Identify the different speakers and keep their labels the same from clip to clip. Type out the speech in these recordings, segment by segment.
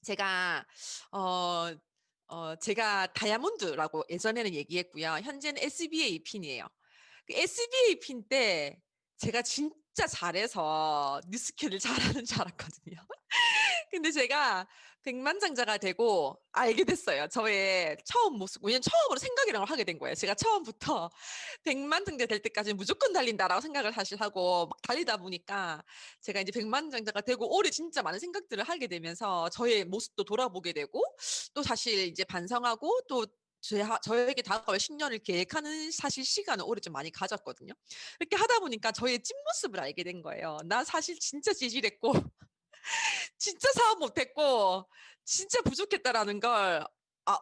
Speaker 1: 제가 어 제가 다이아몬드라고 예전에는 얘기했고요. 현재는 SBA 핀이에요. 그 SBA 핀 때 제가 진짜 잘해서 뉴스캐를 잘하는 줄 알았거든요. 근데 제가 백만장자가 되고 알게 됐어요. 저의 처음 모습. 왜냐면 처음으로 생각이라는 걸 하게 된 거예요. 제가 처음부터 백만장자 될 때까지 무조건 달린다라고 생각을 사실 하고 막 달리다 보니까 제가 이제 백만장자가 되고 올해 진짜 많은 생각들을 하게 되면서 저의 모습도 돌아보게 되고 또 사실 이제 반성하고 또 저에게 다가올 10년을 계획하는 사실 시간을 올해 좀 많이 가졌거든요. 이렇게 하다 보니까 저의 찐모습을 알게 된 거예요. 나 사실 진짜 찌질했고 진짜 사업 못했고 진짜 부족했다라는 걸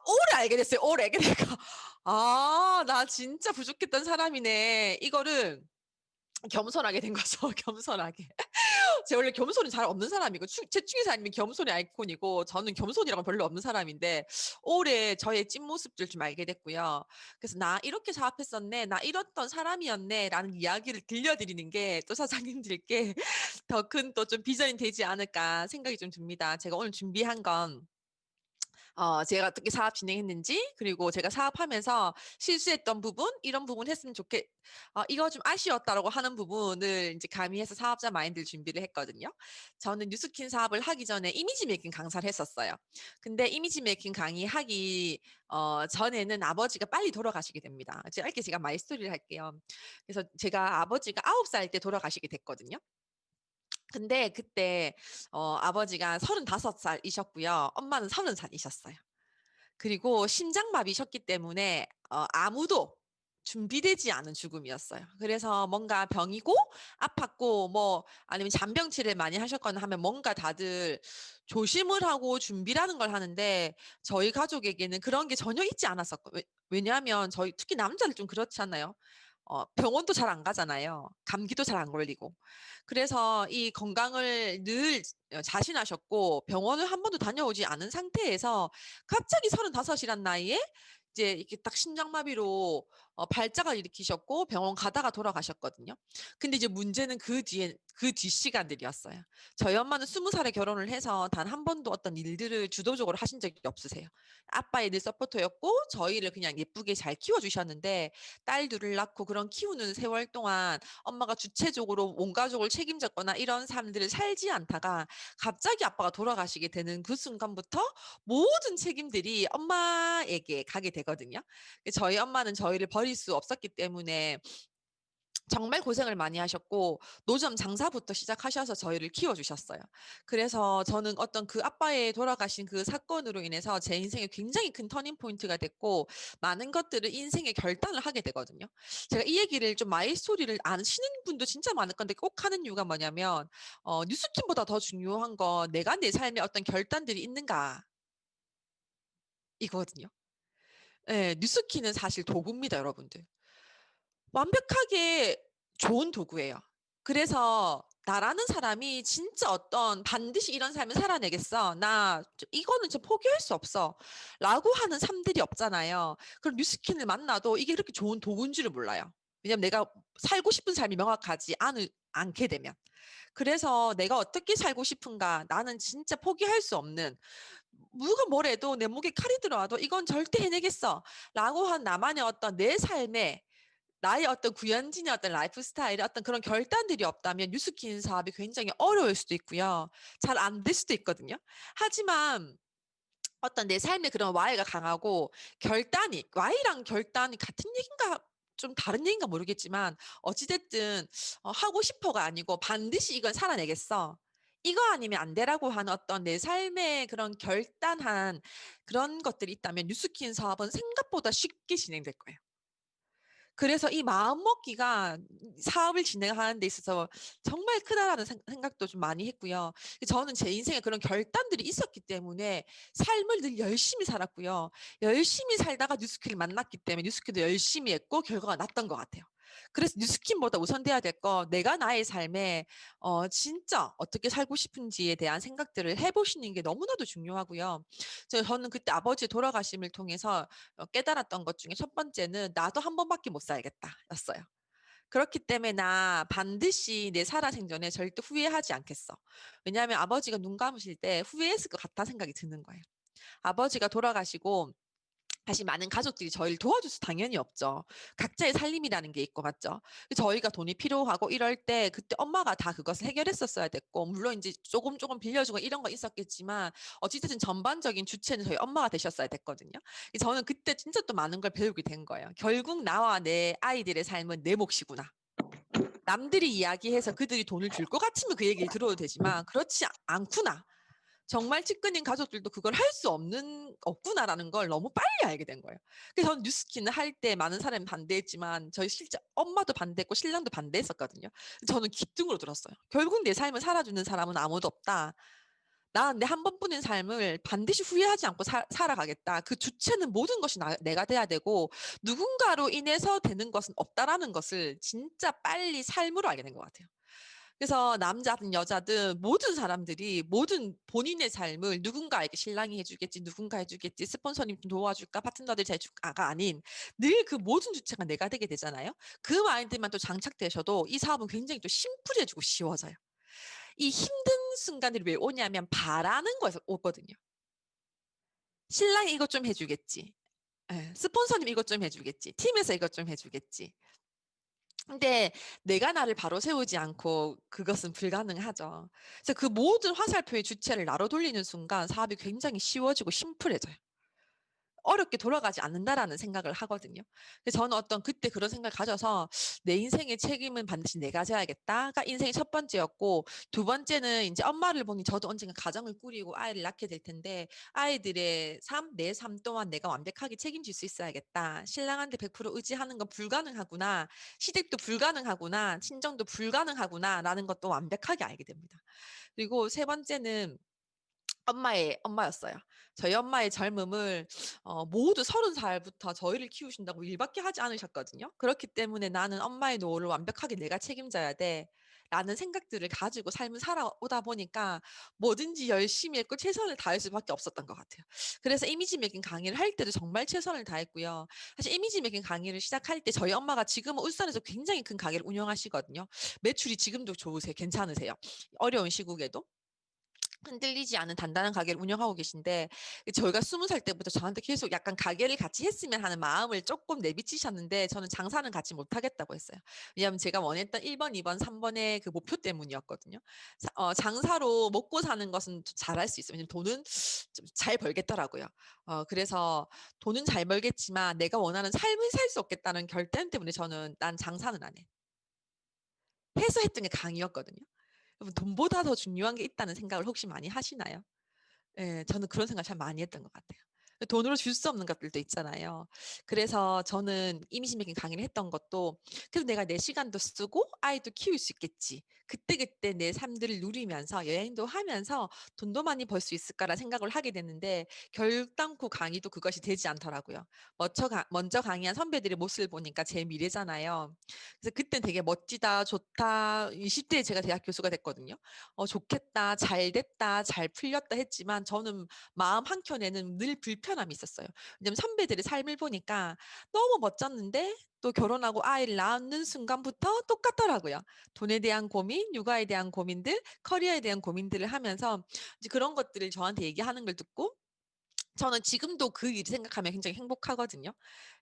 Speaker 1: 올해 알게 됐어요. 올해 알게 되니까 나 진짜 부족했던 사람이네. 이거를 겸손하게 된 거죠. 겸손하게. 제가 원래 겸손이 잘 없는 사람이고 채중에서 아니면 겸손이 아이콘이고 저는 겸손이라고 별로 없는 사람인데 올해 저의 찐모습들 좀 알게 됐고요. 그래서 나 이렇게 사업했었네. 나 이랬던 사람이었네. 라는 이야기를 들려드리는 게 또 사장님들께 더 큰 또 좀 비전이 되지 않을까 생각이 좀 듭니다. 제가 오늘 준비한 건 제가 어떻게 사업 진행했는지, 그리고 제가 사업하면서 실수했던 부분, 이런 부분 했으면 이거 좀 아쉬웠다라고 하는 부분을 이제 가미해서 사업자 마인드를 준비를 했거든요. 저는 뉴스킨 사업을 하기 전에 이미지 메이킹 강사를 했었어요. 근데 이미지 메이킹 강의하기 전에는 아버지가 빨리 돌아가시게 됩니다. 제가 마이스토리를 할게요. 그래서 제가 아버지가 9살 때 돌아가시게 됐거든요. 근데 그때 아버지가 35살이셨고요. 엄마는 30살이셨어요. 그리고 심장마비셨기 때문에 아무도 준비되지 않은 죽음이었어요. 그래서 뭔가 병이고 아팠고 뭐 아니면 잔병치레를 많이 하셨거나 하면 뭔가 다들 조심을 하고 준비라는 걸 하는데 저희 가족에게는 그런 게 전혀 있지 않았었고 왜냐하면 저희 특히 남자들 좀 그렇지 않나요? 병원도 잘 안 가잖아요. 감기도 잘 안 걸리고. 그래서 이 건강을 늘 자신하셨고 병원을 한 번도 다녀오지 않은 상태에서 갑자기 35이란 나이에 이제 이렇게 딱 심장마비로 발작을 일으키셨고 병원 가다가 돌아가셨거든요. 근데 이제 문제는 그 뒤 시간들이었어요. 저희 엄마는 20살에 결혼을 해서 단 한 번도 어떤 일들을 주도적으로 하신 적이 없으세요. 아빠의 늘 서포터였고 저희를 그냥 예쁘게 잘 키워주셨는데 딸 둘을 낳고 그런 키우는 세월 동안 엄마가 주체적으로 온 가족을 책임졌거나 이런 삶들을 살지 않다가 갑자기 아빠가 돌아가시게 되는 그 순간부터 모든 책임들이 엄마에게 가게 되거든요. 저희 엄마는 저희를 버릴 수 없었기 때문에 정말 고생을 많이 하셨고 노점 장사부터 시작하셔서 저희를 키워주셨어요. 그래서 저는 어떤 그 아빠의 돌아가신 그 사건으로 인해서 제 인생에 굉장히 큰 터닝 포인트가 됐고 많은 것들을 인생의 결단을 하게 되거든요. 제가 이 얘기를 좀 마이 스토리를 아시는 분도 진짜 많을 건데 꼭 하는 이유가 뭐냐면 뉴스킨보다 더 중요한 건 내가 내 삶에 어떤 결단들이 있는가 이거거든요. 네, 뉴스킨은 사실 도구입니다, 여러분들. 완벽하게 좋은 도구예요. 그래서 나라는 사람이 진짜 어떤 반드시 이런 삶을 살아내겠어. 이거는 좀 포기할 수 없어. 라고 하는 삶들이 없잖아요. 그럼 뉴스킨을 만나도 이게 그렇게 좋은 도구인 줄을 몰라요. 왜냐면 내가 살고 싶은 삶이 명확하지 않게 되면. 그래서 내가 어떻게 살고 싶은가 나는 진짜 포기할 수 없는 누가 뭐래도 내 목에 칼이 들어와도 이건 절대 해내겠어 라고 한 나만의 어떤 내 삶에 나의 어떤 구현진의 어떤 라이프 스타일의 어떤 그런 결단들이 없다면 뉴스킨 사업이 굉장히 어려울 수도 있고요. 잘 안 될 수도 있거든요. 하지만 어떤 내 삶의 그런 Y가 강하고 Y랑 결단이 같은 얘기인가 좀 다른 얘기인가 모르겠지만 어찌됐든 하고 싶어가 아니고 반드시 이건 살아내겠어. 이거 아니면 안 되라고 하는 어떤 내 삶의 그런 결단한 그런 것들이 있다면 뉴스킨 사업은 생각보다 쉽게 진행될 거예요. 그래서 이 마음먹기가 사업을 진행하는 데 있어서 정말 크다라는 생각도 좀 많이 했고요. 저는 제 인생에 그런 결단들이 있었기 때문에 삶을 늘 열심히 살았고요. 열심히 살다가 뉴스킨을 만났기 때문에 뉴스킨도 열심히 했고 결과가 났던 것 같아요. 그래서 뉴스킨보다 우선돼야 될 거 내가 나의 삶에 진짜 어떻게 살고 싶은지에 대한 생각들을 해보시는 게 너무나도 중요하고요. 저는 그때 아버지 돌아가심을 통해서 깨달았던 것 중에 첫 번째는 나도 한 번밖에 못 살겠다였어요. 그렇기 때문에 나 반드시 내 살아생전에 절대 후회하지 않겠어. 왜냐하면 아버지가 눈 감으실 때 후회했을 것 같다 생각이 드는 거예요. 아버지가 돌아가시고 사실 많은 가족들이 저희를 도와줄 수 당연히 없죠. 각자의 살림이라는 게 있고 맞죠. 저희가 돈이 필요하고 이럴 때 그때 엄마가 다 그것을 해결했었어야 됐고 물론 이제 조금 조금 빌려주고 이런 거 있었겠지만 어찌됐든 전반적인 주체는 저희 엄마가 되셨어야 됐거든요. 저는 그때 진짜 또 많은 걸 배우게 된 거예요. 결국 나와 내 아이들의 삶은 내 몫이구나. 남들이 이야기해서 그들이 돈을 줄 것 같으면 그 얘기를 들어도 되지만 그렇지 않구나. 정말 측근인 가족들도 그걸 할 수 없구나라는 걸 너무 빨리 알게 된 거예요. 그래서 저는 뉴스키는 할 때 많은 사람이 반대했지만 저희 실제 엄마도 반대했고 신랑도 반대했었거든요. 저는 기등으로 들었어요. 결국 내 삶을 살아주는 사람은 아무도 없다. 난 내 한 번뿐인 삶을 반드시 후회하지 않고 살아가겠다. 그 주체는 모든 것이 내가 돼야 되고 누군가로 인해서 되는 것은 없다라는 것을 진짜 빨리 삶으로 알게 된 것 같아요. 그래서 남자든 여자든 모든 사람들이 모든 본인의 삶을 누군가에게 신랑이 해주겠지, 누군가 해주겠지, 스폰서님 좀 도와줄까, 파트너들이 해줄까가 아닌 늘 그 모든 주체가 내가 되게 되잖아요. 그 마인드만 또 장착되셔도 이 사업은 굉장히 또 심플해지고 쉬워져요. 이 힘든 순간들이 왜 오냐면 바라는 거에서 오거든요. 신랑이 이것 좀 해주겠지. 스폰서님 이것 좀 해주겠지. 팀에서 이것 좀 해주겠지. 근데 내가 나를 바로 세우지 않고 그것은 불가능하죠. 그래서 그 모든 화살표의 주체를 나로 돌리는 순간 사업이 굉장히 쉬워지고 심플해져요. 어렵게 돌아가지 않는다라는 생각을 하거든요. 그래서 저는 어떤 그때 그런 생각을 가져서 내 인생의 책임은 반드시 내가 져야겠다가 인생의 첫 번째였고 두 번째는 이제 엄마를 보니 저도 언젠가 가정을 꾸리고 아이를 낳게 될 텐데 아이들의 삶, 내 삶 또한 내가 완벽하게 책임질 수 있어야겠다. 신랑한테 100% 의지하는 건 불가능하구나. 시댁도 불가능하구나. 친정도 불가능하구나라는 것도 완벽하게 알게 됩니다. 그리고 세 번째는 엄마였어요. 저희 엄마의 젊음을 모두 30살부터 저희를 키우신다고 일밖에 하지 않으셨거든요. 그렇기 때문에 '나는 엄마의 노후를 완벽하게 내가 책임져야 돼.' 라는 생각들을 가지고 삶을 살아오다 보니까 뭐든지 열심히 했고 최선을 다할 수밖에 없었던 것 같아요. 그래서 이미지 매긴 강의를 할 때도 정말 최선을 다했고요. 사실 이미지 매긴 강의를 시작할 때 저희 엄마가 지금은 울산에서 굉장히 큰 가게를 운영하시거든요. 매출이 지금도 좋으세요. 괜찮으세요. 어려운 시국에도. 흔들리지 않은 단단한 가게를 운영하고 계신데 저희가 20살 때부터 저한테 계속 약간 가게를 같이 했으면 하는 마음을 조금 내비치셨는데 저는 장사는 같이 못 하겠다고 했어요. 왜냐하면 제가 원했던 1 번, 2 번, 3 번의 그 목표 때문이었거든요. 장사로 먹고 사는 것은 좀 잘할 수 있어요. 왜냐면 돈은 좀 잘 벌겠더라고요. 그래서 돈은 잘 벌겠지만 내가 원하는 삶을 살 수 없겠다는 결단 때문에 저는 '난 장사는 안 해.' 해서 했던 게 강의였거든요. 여러분 돈보다 더 중요한 게 있다는 생각을 혹시 많이 하시나요? 예. 저는 그런 생각을 참 많이 했던 것 같아요. 돈으로 줄 수 없는 것들도 있잖아요. 그래서 저는 이미지 매긴 강의를 했던 것도 '그래도 내가 내 시간도 쓰고 아이도 키울 수 있겠지. 그때그때 내 삶들을 누리면서 여행도 하면서 돈도 많이 벌 수 있을까.'라는 생각을 하게 됐는데 결단코 강의도 그것이 되지 않더라고요. 먼저 강의한 선배들의 모습을 보니까 제 미래잖아요. 그래서 그땐 되게 '멋지다. 좋다.' 20 대에 제가 대학 교수가 됐거든요. '좋겠다. 잘 됐다. 잘 풀렸다.' 했지만 저는 마음 한켠에는 늘 불편함이 있었어요. 왜냐면 선배들의 삶을 보니까 너무 멋졌는데 또 결혼하고 아이를 낳는 순간부터 똑같더라고요. 돈에 대한 고민, 육아에 대한 고민들, 커리어에 대한 고민들을 하면서 이제 그런 것들을 저한테 얘기하는 걸 듣고 저는 지금도 그 일 생각하면 굉장히 행복하거든요.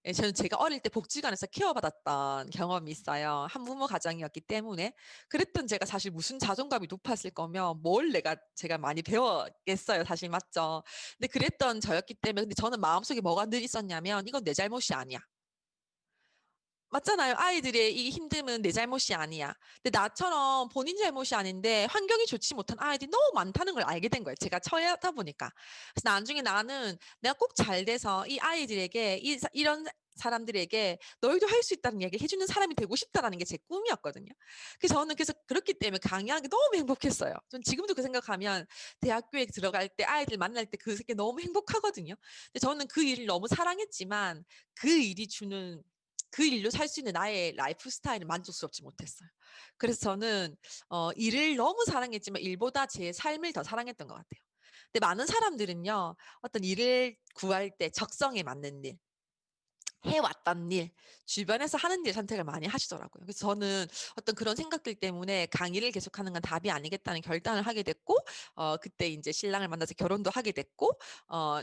Speaker 1: 예 저는 제가 어릴 때 복지관에서 케어받았던 경험이 있어요. 한부모 가정이었기 때문에. 그랬던 제가 사실 무슨 자존감이 높았을 거면 뭘 제가 많이 배웠겠어요 사실 맞죠. 근데 그랬던 저였기 때문에 근데 저는 마음속에 뭐가 늘 있었냐면 '이건 내 잘못이 아니야.' 맞잖아요. 아이들의 이 힘듦은 내 잘못이 아니야. 근데 나처럼 본인 잘못이 아닌데 환경이 좋지 못한 아이들이 너무 많다는 걸 알게 된 거예요, 제가 처하다 보니까. 그래서 나중에 나는 내가 꼭 잘 돼서 이 아이들에게 이런 사람들에게 "너희도 할 수 있다."는 얘기를 해 주는 사람이 되고 싶다라는 게 제 꿈이었거든요. 그래서 그렇기 때문에 강의하는 게 너무 행복했어요. 전 지금도 그 생각하면 대학교에 들어갈 때 아이들 만날 때 그게 너무 행복하거든요. 근데 저는 그 일을 너무 사랑했지만 그 일이 주는 그 일로 살 수 있는 나의 라이프 스타일은 만족스럽지 못했어요. 그래서 저는 일을 너무 사랑했지만 일보다 제 삶을 더 사랑했던 것 같아요. 근데 많은 사람들은요. 어떤 일을 구할 때 적성에 맞는 일 해왔던 일, 주변에서 하는 일 선택을 많이 하시더라고요. 그래서 저는 어떤 그런 생각들 때문에 강의를 계속하는 건 답이 아니겠다는 결단을 하게 됐고, 그때 이제 신랑을 만나서 결혼도 하게 됐고,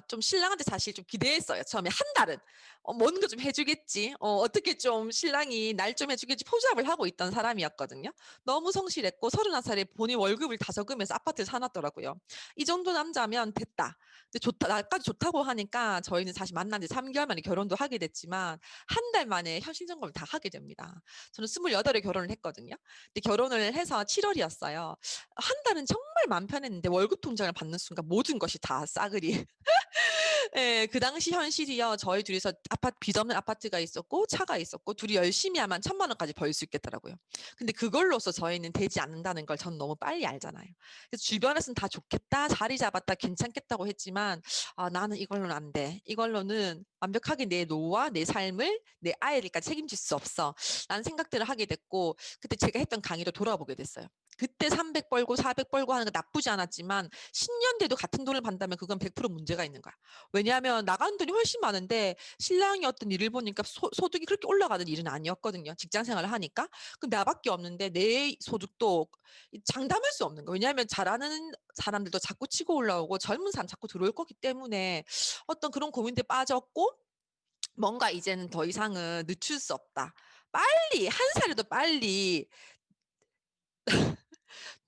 Speaker 1: 좀 신랑한테 사실 좀 기대했어요. 처음에 한 달은 뭐는 거 좀 해주겠지, 어떻게 좀 신랑이 날 좀 해주겠지 포잡을 하고 있던 사람이었거든요. 너무 성실했고 31살에 본인 월급을 다 적으면서 아파트를 사놨더라고요. 이 정도 남자면 됐다. 근데 좋다, 나까지 좋다고 하니까 저희는 사실 만난 지 3개월 만에 결혼도 하게 됐지만 한 달 만에 현실 점검을 다 하게 됩니다. 저는 28에 결혼을 했거든요. 근데 결혼을 해서 7월이었어요. 한 달은 정말 마음 편했는데 월급 통장을 받는 순간 모든 것이 다 싸그리. 예, 그 당시 현실이요. 저희 둘이서 빚 없는 아파트가 있었고 차가 있었고 둘이 열심히 하면 1,000만 원까지 벌 수 있겠더라고요. 근데 그걸로서 저희는 되지 않는다는 걸 저는 너무 빨리 알잖아요. 그래서 주변에서는 다 좋겠다, 자리 잡았다, 괜찮겠다고 했지만 나는 이걸로는 안 돼. 이걸로는 완벽하게 내 노후와 내 삶을, 내 아이들까지 책임질 수 없어. 라는 생각들을 하게 됐고, 그때 제가 했던 강의로 돌아보게 됐어요. 그때 300 벌고 400 벌고 하는 거 나쁘지 않았지만 10년 돼도 같은 돈을 받는다면 그건 100% 문제가 있는 거야. 왜냐하면 나가는 돈이 훨씬 많은데 신랑이 어떤 일을 보니까 소득이 그렇게 올라가는 일은 아니었거든요. 직장 생활을 하니까. 그럼 나밖에 없는데 내 소득도 장담할 수 없는 거예요. 왜냐하면 잘하는 사람들도 자꾸 치고 올라오고 젊은 사람 자꾸 들어올 거기 때문에 어떤 그런 고민에 빠졌고, 뭔가 이제는 더 이상은 늦출 수 없다. 빨리 한 살이라도 빨리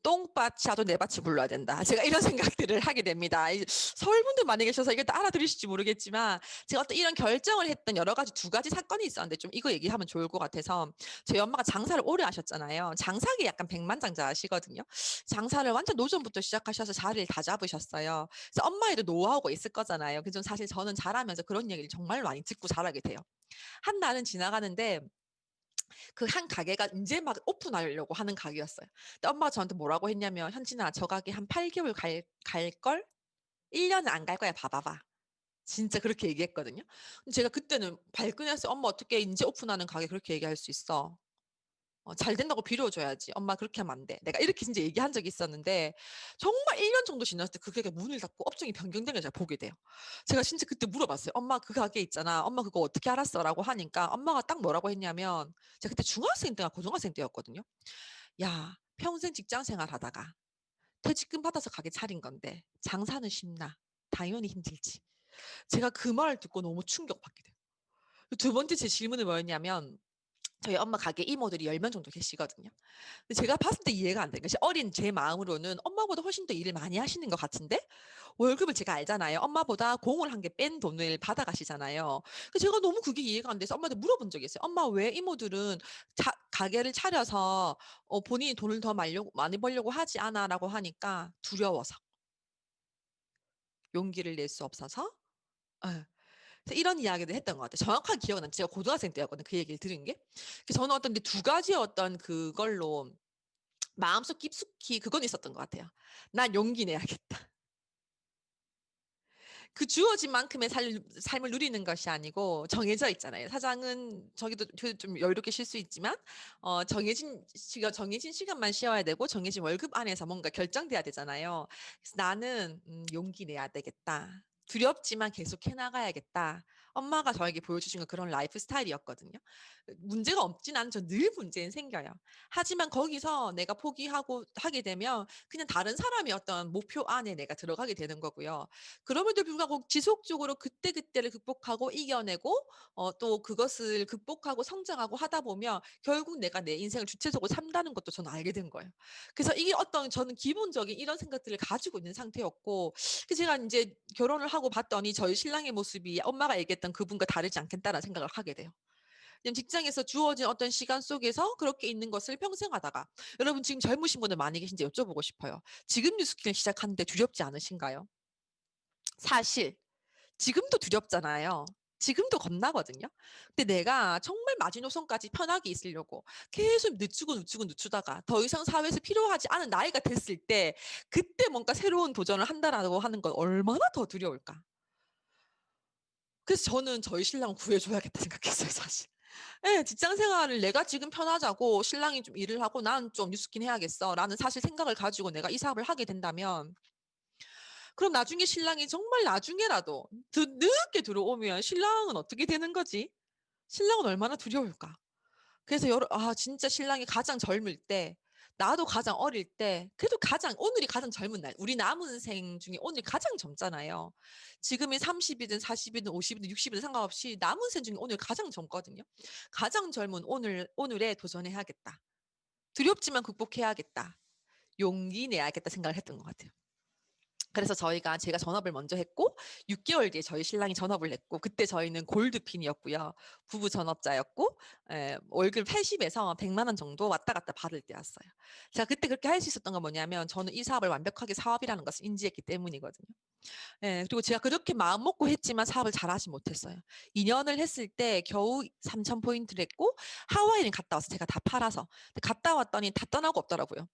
Speaker 1: 똥밭이라도 내 밭이 굴러야 된다. 제가 이런 생각들을 하게 됩니다. 서울 분들 많이 계셔서 이게 다 알아들으실지 모르겠지만 제가 어떤 이런 결정을 했던 여러 가지 2가지 사건이 있었는데 좀 이거 얘기하면 좋을 것 같아서, 저희 엄마가 장사를 오래 하셨잖아요. 장사기 약간 백만장자시거든요. 장사를 완전 노전부터 시작하셔서 자리를 다 잡으셨어요. 그래서 엄마에도 노하우가 있을 거잖아요. 그래서 사실 저는 자라면서 그런 얘기를 정말 많이 듣고 자라게 돼요. 한 날은 지나가는데 그 한 가게가 인제 막 오픈하려고 하는 가게였어요. 근데 엄마가 저한테 뭐라고 했냐면 "현진아, 저 가게 한 8개월 갈걸? 1 년은 안 갈 거야. 봐 봐봐." 진짜 그렇게 얘기했거든요. 근데 제가 그때는 발끈했어요. "엄마, 어떻게 인제 오픈하는 가게 그렇게 얘기할 수 있어. 잘 된다고 빌어줘야지. 엄마 그렇게 하면 안 돼." 내가 이렇게 진짜 얘기한 적이 있었는데 정말 1년 정도 지났을 때 그 가게가 문을 닫고 업종이 변경된 걸 제가 보게 돼요. 제가 진짜 그때 물어봤어요. "엄마, 그 가게 있잖아. 엄마 그거 어떻게 알았어?"라고 하니까 엄마가 딱 뭐라고 했냐면, 제가 그때 중학생 때인가 고등학생 때였거든요. "야, 평생 직장 생활하다가 퇴직금 받아서 가게 차린 건데 장사는 쉽나? 당연히 힘들지." 제가 그 말을 듣고 너무 충격받게 돼요. 두 번째 제 질문은 뭐였냐면, 저희 엄마 가게 이모들이 10명 정도 계시거든요. 근데 제가 봤을 때 이해가 안 돼요. 그래서 어린 제 마음으로는 엄마보다 훨씬 더 일을 많이 하시는 것 같은데 월급을 제가 알잖아요. 엄마보다 공을 한 개 뺀 돈을 받아가시잖아요. 그래서 제가 너무 그게 이해가 안 돼서 엄마한테 물어본 적이 있어요. "엄마, 왜 이모들은 가게를 차려서 본인이 돈을 더 많이 벌려고 하지 않아?"라고 하니까 "두려워서. 용기를 낼 수 없어서." 예. 그래서 이런 이야기를 했던 것 같아요. 정확하게 기억은 안, 제가 고등학생 때였거든요, 그 얘기를 들은 게. 그래서 저는 어떤 두 가지의 어떤 그걸로 마음속 깊숙이 그건 있었던 것 같아요. '난 용기 내야겠다.' 그 주어진 만큼의 삶을 누리는 것이 아니고 정해져 있잖아요. 사장은 저기도 좀 여유롭게 쉴 수 있지만 정해진 시간만 쉬어야 되고 정해진 월급 안에서 뭔가 결정돼야 되잖아요. 그래서 '나는 용기 내야 되겠다. 두렵지만 계속 해 나가야겠다.' 엄마가 저에게 보여주신 건 그런 라이프 스타일이었거든요. 문제가 없진 않죠. 늘 문제는 생겨요. 하지만 거기서 내가 포기하고 하게 되면 그냥 다른 사람의 어떤 목표 안에 내가 들어가게 되는 거고요. 그럼에도 불구하고 지속적으로 그때그때를 극복하고 이겨내고 또 그것을 극복하고 성장하고 하다 보면 결국 내가 내 인생을 주체적으로 산다는 것도 저는 알게 된 거예요. 그래서 이게 어떤 저는 기본적인 이런 생각들을 가지고 있는 상태였고, 제가 인제 결혼을 하고 봤더니 저희 신랑의 모습이 엄마가 얘기했던 그분과 다르지 않겠다라는 생각을 하게 돼요. 그냥 직장에서 주어진 어떤 시간 속에서 그렇게 있는 것을 평생 하다가, 여러분 지금 젊으신 분들 많이 계신지 여쭤보고 싶어요. 지금 뉴스키를 시작하는데 두렵지 않으신가요? 사실 지금도 두렵잖아요. 지금도 겁나거든요. 근데 내가 정말 마지노선까지 편하게 있으려고 계속 늦추다가 더 이상 사회에서 필요하지 않은 나이가 됐을 때 그때 뭔가 새로운 도전을 한다라고 하는 건 얼마나 더 두려울까. 그래서 저는 저희 신랑을 구해 줘야겠다 생각했어요, 사실. 예. 직장 생활을 내가 지금 편하자고 신랑이 좀 일을 하고 '나는 좀 뉴스킨 해야겠어.'라는 사실 생각을 가지고 내가 이 사업을 하게 된다면, 그럼 나중에 신랑이 정말 나중에라도 늦게 들어오면 신랑은 어떻게 되는 거지? 신랑은 얼마나 두려울까. 그래서 진짜 신랑이 가장 젊을 때, 나도 가장 어릴 때, 그래도 오늘이 가장 젊은 날, 우리 남은 생 중에 오늘이 가장 젊잖아요. 지금이 30이든 40이든 50이든 60이든 상관없이 남은 생 중에 오늘 가장 젊거든요. 가장 젊은 오늘에 도전해야겠다. 두렵지만 극복해야겠다. 용기 내야겠다 생각을 했던 것 같아요. 그래서 제가 전업을 먼저 했고 6개월 뒤에 저희 신랑이 전업을 했고, 그때 저희는 골드핀이었고요. 부부 전업자였고, 월급 80에서 100만 원 정도 왔다 갔다 받을 때였어요. 제가 그때 그렇게 할 수 있었던 건 뭐냐면, 저는 이 사업을 완벽하게 사업이라는 것을 인지했기 때문이거든요. 그리고 제가 그렇게 마음 먹고 했지만 사업을 잘하지 못했어요. 2년을 했을 때 겨우 3,000포인트를 했고, 하와이는 갔다 와서 제가 다 팔아서. 갔다 왔더니 다 떠나고 없더라고요.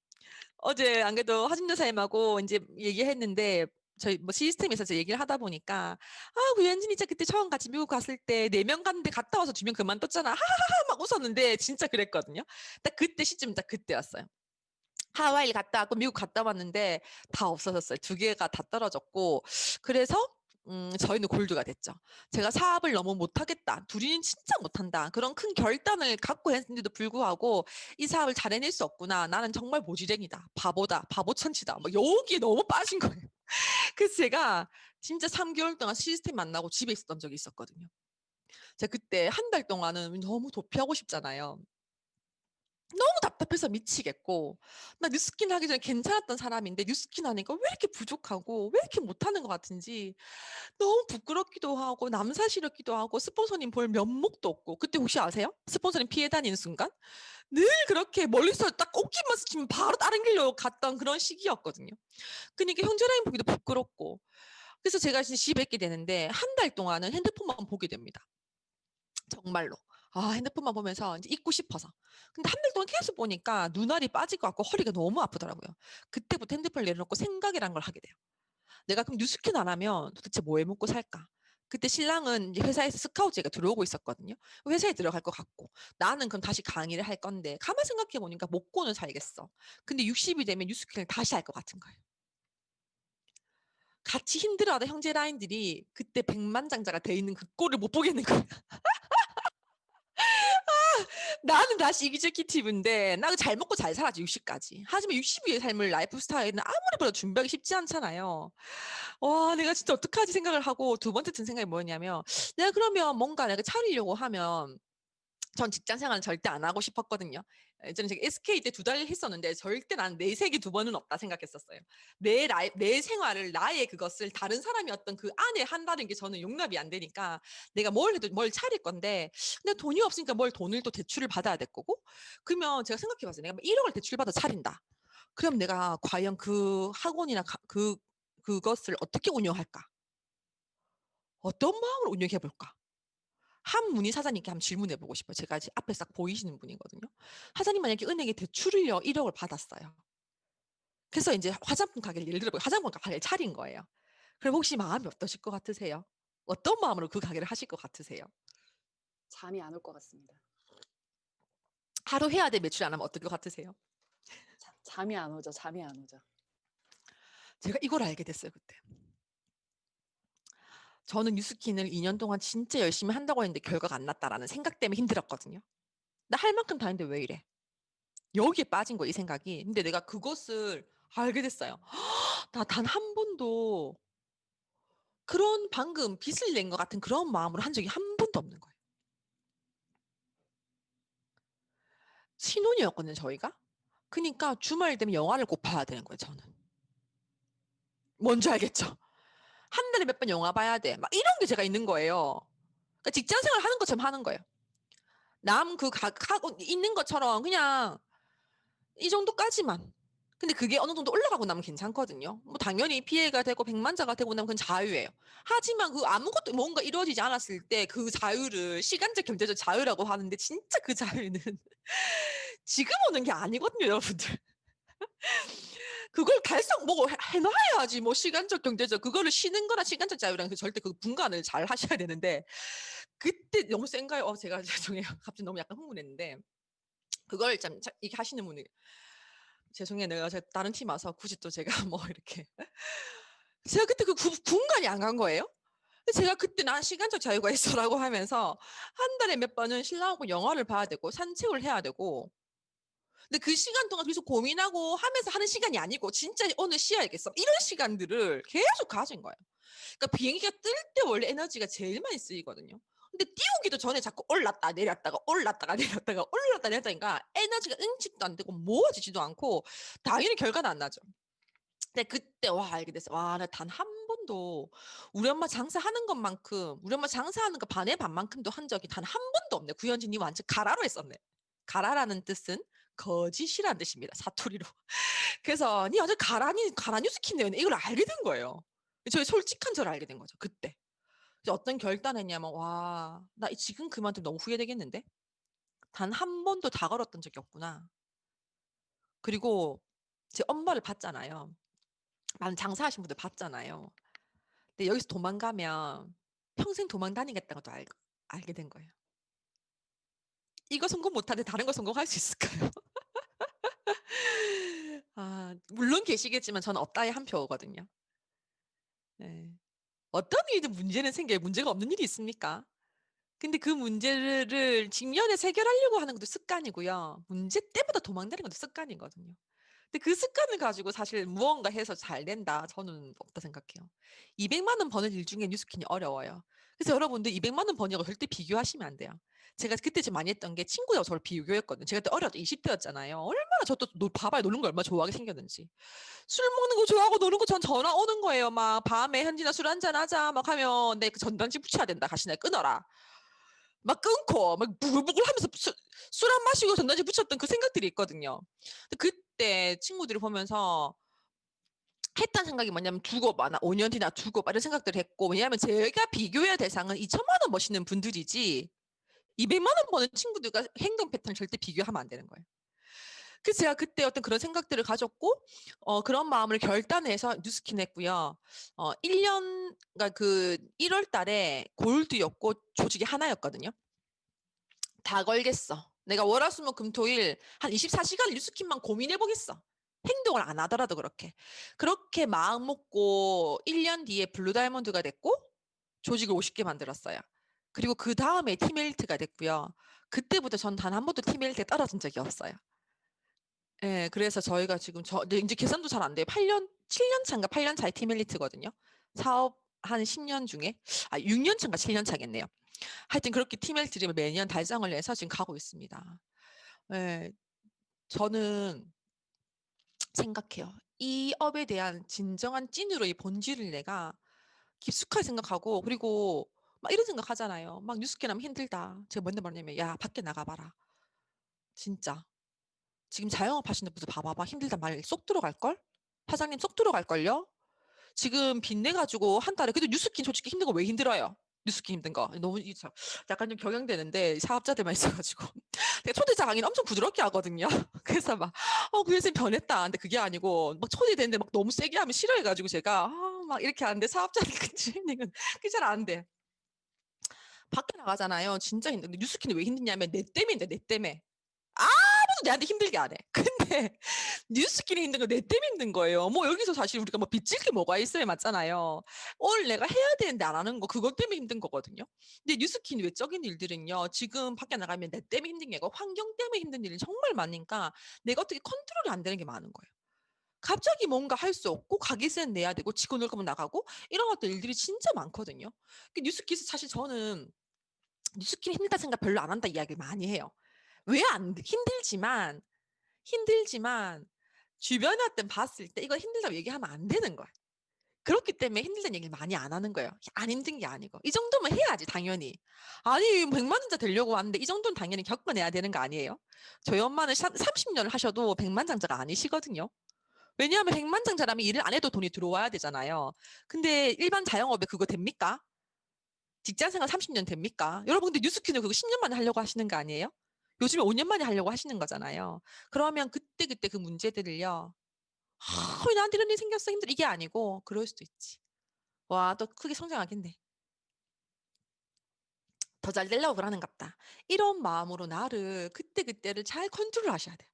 Speaker 1: 어제 안 그래도 하진 여사님하고 이제 얘기했는데, 저희 뭐 시스템에서 얘기를 하다 보니까, 그 연진이 진짜 그때 처음 같이 미국 갔을 때 4명 갔는데 갔다 와서 2명 그만뒀잖아. 하하하 막 웃었는데 진짜 그랬거든요. 딱 그때 시점 딱 그때였어요. 하와이 갔다 왔고 미국 갔다 왔는데 다 없어졌어요. 2개가 다 떨어졌고. 그래서 저희는 골드가 됐죠. 제가 사업을 너무 못하겠다. 둘이는 진짜 못한다. 그런 큰 결단을 갖고 했는데도 불구하고 이 사업을 잘 해낼 수 없구나. 나는 정말 모지랭이다. 바보다. 바보천치다. 뭐 여기에 너무 빠진 거예요. 그래서 제가 진짜 3개월 동안 시스템 만나고 집에 있었던 적이 있었거든요. 제가 그때 한 달 동안은 너무 도피하고 싶잖아요. 너무 답답해서 미치겠고, 나 뉴스킨 하기 전에 괜찮았던 사람인데 뉴스킨 하니까 왜 이렇게 부족하고 왜 이렇게 못하는 것 같은지 너무 부끄럽기도 하고 남사스럽기도 하고, 스폰서님 볼 면목도 없고. 그때 혹시 아세요? 스폰서님 피해 다니는 순간 늘 그렇게 멀리서 딱 꽃길만 스치면 바로 다른 길로 갔던 그런 시기였거든요. 그러니까 형제라인 보기도 부끄럽고. 그래서 제가 집에 있게 되는데 한 달 동안은 핸드폰만 보게 됩니다. 정말로. 핸드폰만 보면서 이제 잊고 싶어서. 근데 한 달 동안 계속 보니까 눈알이 빠질 것 같고 허리가 너무 아프더라고요. 그때부터 핸드폰을 내려놓고 생각이란 걸 하게 돼요. 내가 그럼 뉴스킨 안 하면 도대체 뭐 해 먹고 살까? 그때 신랑은 이제 회사에서 스카우트가 들어오고 있었거든요. 회사에 들어갈 것 같고, 나는 그럼 다시 강의를 할 건데, 가만 생각해 보니까 먹고는 살겠어. 근데 60이 되면 뉴스킨을 다시 할 것 같은 거예요. 같이 힘들어하던 형제 라인들이 그때 백만장자가 돼 있는 그 꼴을 못 보겠는 거야. 나는 다시 이기적키티브인데, 나 잘 먹고 잘 살았지, 60까지. 하지만 60위의 삶을, 라이프 스타일은 아무리 봐도 준비하기 쉽지 않잖아요. 와, 내가 진짜 어떡하지 생각을 하고, 두 번째 든 생각이 뭐였냐면, 내가 그러면 뭔가 내가 차리려고 하면, 전 직장 생활은 절대 안 하고 싶었거든요. 예전에 제가 SK 때 2달 했었는데 절대 난 내 색이 2번은 없다 생각했었어요. 내 생활을, 나의 그것을 다른 사람이 어떤 그 안에 한다는 게 저는 용납이 안 되니까, 내가 뭘 해도 뭘 차릴 건데, 근데 돈이 없으니까 뭘 돈을 또 대출을 받아야 될 거고. 그러면 제가 생각해 봤어요. 내가 1억을 대출받아 차린다. 그럼 내가 과연 그 학원이나 그것을 어떻게 운영할까? 어떤 마음으로 운영해 볼까? 한 문의 사장님께 한번 질문해 보고 싶어요. 제가 이제 앞에 싹 보이시는 분이거든요. 사장님 만약에 은행에 대출을요 1억을 받았어요. 그래서 이제 화장품 가게를, 예를 들어 화장품 가게를 차린 거예요. 그럼 혹시 마음이 어떠실 것 같으세요? 어떤 마음으로 그 가게를 하실 것 같으세요?
Speaker 2: 잠이 안 올 것 같습니다.
Speaker 1: 하루 해야 될 매출 안 하면 어떨 것 같으세요?
Speaker 2: 잠이 안 오죠. 잠이 안 오죠.
Speaker 1: 제가 이걸 알게 됐어요, 그때. 저는 뉴스킨을 2년 동안 진짜 열심히 한다고 했는데 결과가 안 났다라는 생각 때문에 힘들었거든요. 나 할 만큼 다 했는데 왜 이래? 여기에 빠진 거예요, 이 생각이. 근데 내가 그것을 알게 됐어요. 나 단 한 번도 그런 방금 빚을 낸 것 같은 그런 마음으로 한 적이 한 번도 없는 거예요. 신혼이었거든요, 저희가. 그러니까 주말 되면 영화를 꼭 봐야 되는 거예요, 저는. 뭔지 알겠죠? 한 달에 몇 번 영화 봐야 돼. 막 이런 게 제가 있는 거예요. 그러니까 직장 생활 하는 것처럼 하는 거예요. 남 하고 있는 것처럼 그냥 이 정도까지만. 근데 그게 어느 정도 올라가고 나면 괜찮거든요. 뭐 당연히 피해가 되고 백만자가 되고 나면 그건 자유예요. 하지만 그 아무것도 뭔가 이루어지지 않았을 때 그 자유를 시간적 경제적 자유라고 하는데, 진짜 그 자유는 지금 오는 게 아니거든요, 여러분들. 그걸 달성 뭐 해놔야지. 뭐 시간적 경제적 그거를 쉬는 거나 시간적 자유랑 절대 그 분간을 잘 하셔야 되는데, 그때 너무 센가요? 제가 죄송해요. 갑자기 너무 약간 흥분했는데, 그걸 참 이렇게 하시는 분이, 죄송해요. 내가 다른 팀 와서 굳이 또 제가 뭐 이렇게 제가 그때 그 분간이 안 간 거예요. 제가 그때 난 시간적 자유가 있어라고 하면서 한 달에 몇 번은 신랑하고 영화를 봐야 되고 산책을 해야 되고 근데 그 시간 동안 계속 고민하고 하면서 하는 시간이 아니고 진짜 오늘 쉬어야겠어. 이런 시간들을 계속 가진 거예요. 그러니까 비행기가 뜰 때 원래 에너지가 제일 많이 쓰이거든요. 근데 띄우기도 전에 자꾸 올랐다 내렸다가 올랐다가 내렸다가 올랐다 내렸다니까 에너지가 응집도 안 되고 모아지지도 않고 당연히 결과는 안 나죠. 근데 그때 와 알게 됐어. 와 나 단 한 번도 우리 엄마 장사하는 것만큼 우리 엄마 장사하는 거 반의 반만큼도 한 적이 단 한 번도 없네. 구현진 이 완전 가라로 했었네. 가라라는 뜻은 거짓이라는 뜻입니다. 사투리로. 그래서 니 완전 가라 뉴스키네요. 이걸 알게 된 거예요. 저의 솔직한 저를 알게 된 거죠. 그때. 그래서 어떤 결단했냐면 와 나 지금 그만두면 너무 후회되겠는데? 단 한 번도 다 걸었던 적이 없구나. 그리고 제 엄마를 봤잖아요. 많은 장사하신 분들 봤잖아요. 근데 여기서 도망가면 평생 도망 다니겠다는 것도 알게 된 거예요. 이거 성공 못하는데 다른 거 성공할 수 있을까요? 아, 물론 계시겠지만 저는 없다의 한 표거든요. 네. 어떤 일이든 문제는 생겨요. 문제가 없는 일이 있습니까? 근데 그 문제를 직면해서 해결하려고 하는 것도 습관이고요. 문제 때보다 도망다니는 것도 습관이거든요. 근데 그 습관을 가지고 사실 무언가 해서 잘 된다. 저는 없다 생각해요. 200만 원 버는 일 중에 뉴스킨이 어려워요. 그래서 여러분들 200만 원 버는 거 절대 비교하시면 안 돼요. 제가 그때 좀 많이 했던 게 친구들하고 저를 비교했거든요. 제가 그때 어렸을 때 20대였잖아요. 얼마나 저도 봐봐요. 노는 걸 얼마나 좋아하게 생겼는지. 술 먹는 거 좋아하고 노는 거 전 전화 오는 거예요. 막 밤에 현진아 술 한잔 하자 막 하면 내 그 전단지 붙여야 된다. 가시나 끊어라. 막 끊고 막 부글부글 하면서 술 안 마시고 전단지 붙였던 그 생각들이 있거든요. 근데 그때 친구들이 보면서 했던 생각이 뭐냐면 두고 봐. 나 5년 뒤나 두고 봐. 이런 생각들을 했고 왜냐하면 제가 비교해야 대상은 2천만 원 버시는 분들이지 200만 원 버는 친구들과 행동 패턴을 절대 비교하면 안 되는 거예요. 그래서 제가 그때 어떤 그런 생각들을 가졌고 그런 마음을 결단해서 뉴스킨 했고요. 1년 그러니까 그 1월 달에 골드였고 조직이 하나였거든요. 다 걸겠어. 내가 월화수목금토일 한 24시간 뉴스킨만 고민해 보겠어. 행동을 안 하더라도 그렇게 마음 먹고 1년 뒤에 블루 다이아몬드가 됐고 조직을 50개 만들었어요. 그리고 그 다음에 팀헬트가 됐고요. 그때부터 전 단 한 번도 팀헬트에 떨어진 적이 없어요. 예, 그래서 저희가 지금 네, 이제 계산도 잘 안 돼요. 7년 차인가 8년 차에 팀헬리트거든요. 사업 한 10년 중에 6년 차인가 7년 차겠네요. 하여튼 그렇게 팀헬리트를 매년 달성을 해서 지금 가고 있습니다. 예, 저는 생각해요. 이 업에 대한 진정한 찐으로 이 본질을 내가 깊숙하게 생각하고 그리고 막 이런 생각 하잖아요. 막 뉴스캐 하면 힘들다. 제가 뭔데 말하냐면 야 밖에 나가봐라. 진짜. 지금 자영업 하시는 분들 봐봐봐. 힘들다 말 쏙 들어갈걸? 사장님 쏙 들어갈걸요? 지금 빚내 가지고 한 달에 근데 뉴스킨 솔직히 힘든 거 왜 힘들어요? 뉴스킨 힘든 거. 너무 약간 좀 경영되는데 사업자들만 있어 가지고. 제가 초대자 강의는 엄청 부드럽게 하거든요. 그래서 막 그 선생님 변했다. 근데 그게 아니고 막 초대되는데 막 너무 세게 하면 싫어해 가지고 제가 막 이렇게 하는데 사업자들 그게 잘 안 돼. 밖에 나가잖아요. 진짜 힘든데 뉴스킨이 왜 힘드냐면 내 때문인데 내 때문에. 아무도 내한테 힘들게 안 해. 근데 뉴스키는 힘든 거 내 때문에 힘든 거예요. 뭐 여기서 사실 우리가 뭐 빚질 게 뭐가 있어요, 맞잖아요. 오늘 내가 해야 되는데 안 하는 거 그것 때문에 힘든 거거든요. 근데 뉴스킨 외적인 일들은요. 지금 밖에 나가면 내 때문에 힘든 게 아니고 환경 때문에 힘든 일이 정말 많으니까 내가 어떻게 컨트롤이 안 되는 게 많은 거예요. 갑자기 뭔가 할 수 없고 가게세는 내야 되고 직원 올 거면 나가고 이런 것들 일들이 진짜 많거든요. 그 뉴스키에서 사실 저는 뉴스키는 힘들다 생각 별로 안 한다 이야기를 많이 해요. 왜 안 힘들지만 주변에 어떤 봤을 때 이거 힘들다고 얘기하면 안 되는 거야. 그렇기 때문에 힘들다는 얘기를 많이 안 하는 거예요. 안 힘든 게 아니고. 이 정도면 해야지 당연히. 아니 100만 원자 되려고 왔는데 이 정도는 당연히 겪어내야 되는 거 아니에요? 저희 엄마는 30년을 하셔도 100만 장자가 아니시거든요. 왜냐하면 100만 장자라면 일을 안 해도 돈이 들어와야 되잖아요. 근데 일반 자영업에 그거 됩니까? 직장생활 30년 됩니까? 여러분 근데 뉴스키는 그거 10년 만에 하려고 하시는 거 아니에요? 요즘에 5년 만에 하려고 하시는 거잖아요. 그러면 그때그때 그 문제들을요. 왜 나한테 이런 일이 생겼어? 힘들어. 이게 아니고 그럴 수도 있지. 와, 또 크게 성장하겠네. 더 잘 되려고 그러는갑다. 이런 마음으로 나를 그때그때를 잘 컨트롤 하셔야 돼요.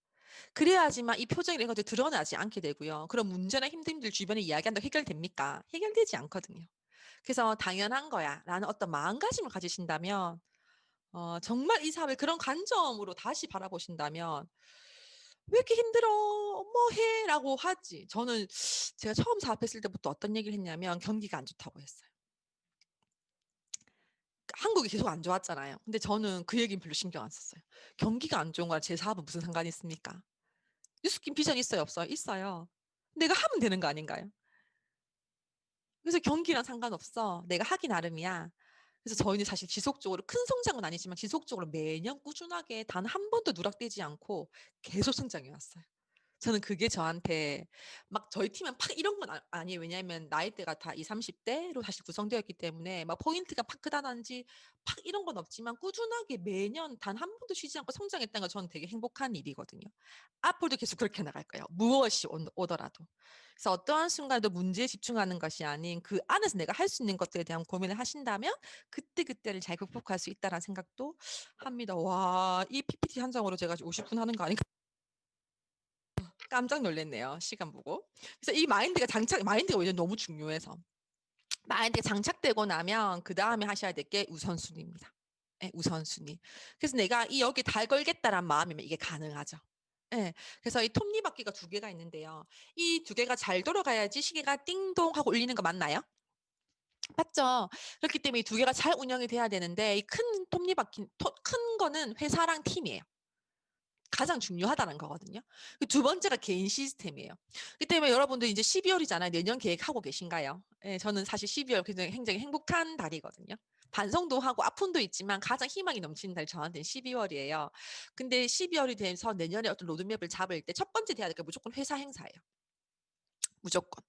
Speaker 1: 그래야지만 이 표정이 이런 것들이 드러나지 않게 되고요. 그런 문제나 힘듦들 주변에 이야기한다고 해결됩니까? 해결되지 않거든요. 그래서 '당연한 거야.'라는 어떤 마음가짐을 가지신다면 정말 이 사업을 그런 관점으로 다시 바라보신다면 '왜 이렇게 힘들어? 뭐 해.'라고 하지. 저는 제가 처음 사업했을 때부터 어떤 얘기를 했냐면 경기가 안 좋다고 했어요. 한국이 계속 안 좋았잖아요. 근데 저는 그 얘기는 별로 신경 안 썼어요. 경기가 안 좋은 거랑 제 사업은 무슨 상관이 있습니까? 뉴스킨 비전 있어요, 없어요? 있어요. 내가 하면 되는 거 아닌가요? 그래서 "경기랑 상관없어. 내가 하기 나름이야." 그래서 저희는 사실 지속적으로 큰 성장은 아니지만 지속적으로 매년 꾸준하게 단 한 번도 누락되지 않고 계속 성장해 왔어요. 저는 그게 저한테 막 저희 팀은 팍 이런 건 아니에요. 왜냐하면 나이대가 다 20-30 대로 사실 구성되어 있기 때문에 막 포인트가 팍 크다든지 팍 이런 건 없지만 꾸준하게 매년 단 한 번도 쉬지 않고 성장했다는 건 저는 되게 행복한 일이거든요. 앞으로도 계속 그렇게 나갈 거예요, 무엇이 오더라도. 그래서 어떠한 순간에도 문제에 집중하는 것이 아닌 그 안에서 내가 할 수 있는 것들에 대한 고민을 하신다면 그때그때를 잘 극복할 수 있다라는 생각도 합니다. 와, 이 PPT 한 장으로 제가 50분 하는 거 아닌가 깜짝 놀랐네요, 시간 보고. 그래서 이 마인드가 왜냐면 너무 중요해서. 마인드가 장착되고 나면 그다음에 하셔야 될 게 우선순위입니다. 예, 우선순위. 그래서 내가 이 여기에 달 걸겠다라는 마음이면 이게 가능하죠. 예. 그래서 이 톱니바퀴가 두 개가 있는데요. 이 두 개가 잘 돌아가야지 시계가 띵동 하고 울리는 거 맞나요? 맞죠? 그렇기 때문에 이 두 개가 잘 운영이 돼야 되는데 이 큰 톱니바퀴 큰 거는 회사랑 팀이에요. 가장 중요하다는 거거든요. 그 두 번째가 개인 시스템이에요. 그렇기 때문에 여러분들 이제 12 월이잖아요. 내년 계획하고 계신가요? 예, 저는 사실 12월 굉장히 행복한 달이거든요. 반성도 하고 아픔도 있지만 가장 희망이 넘치는 달이 저한테는 12 월이에요. 근데 12 월이 돼서 내년에 어떤 로드맵을 잡을 때 첫 번째 돼야 될 게 무조건 회사 행사예요. 무조건.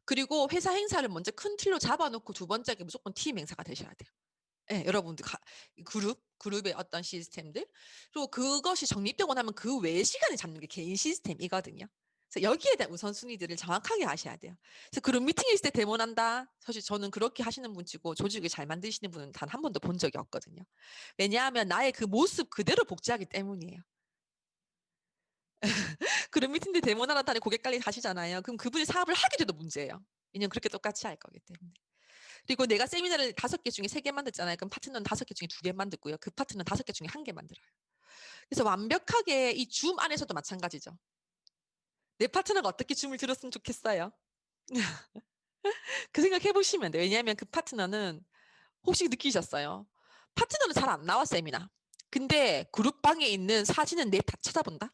Speaker 1: 그리고 회사 행사를 먼저 큰 틀로 잡아 놓고 두 번째가 무조건 팀 행사가 되셔야 돼요. 예. 여러분들 그룹의 어떤 시스템들 그리고 그것이 정립되고 나면 그 외의 시간을 잡는 게 개인 시스템이거든요. 그래서 여기에 대한 우선순위들을 정확하게 아셔야 돼요. 그래서 그룹 미팅이 있을 때 데모난다. 사실 저는 그렇게 하시는 분 치고 조직을 잘 만드시는 분은 단 한 번도 본 적이 없거든요. 왜냐하면 나의 그 모습 그대로 복제하기 때문이에요. 그룹 미팅 때 데모나라다니 고객 관리 하시잖아요. 그럼 그분이 사업을 하게 돼도 문제예요. 왜냐면 그렇게 똑같이 할 거기 때문에. 그리고 내가 세미나를 5개 중에 3개 만들잖아요. 그럼 파트너는 5개 중에 2개 만들고요. 그 파트너는 5개 중에 1개 만들어요. 그래서 완벽하게 이 줌 안에서도 마찬가지죠. 내 파트너가 어떻게 줌을 들었으면 좋겠어요? 그 생각해 보시면 돼요. 왜냐하면 그 파트너는 혹시 느끼셨어요? 파트너는 잘 안 나와 세미나. 근데 그룹방에 있는 사진은 내 다 쳐다본다?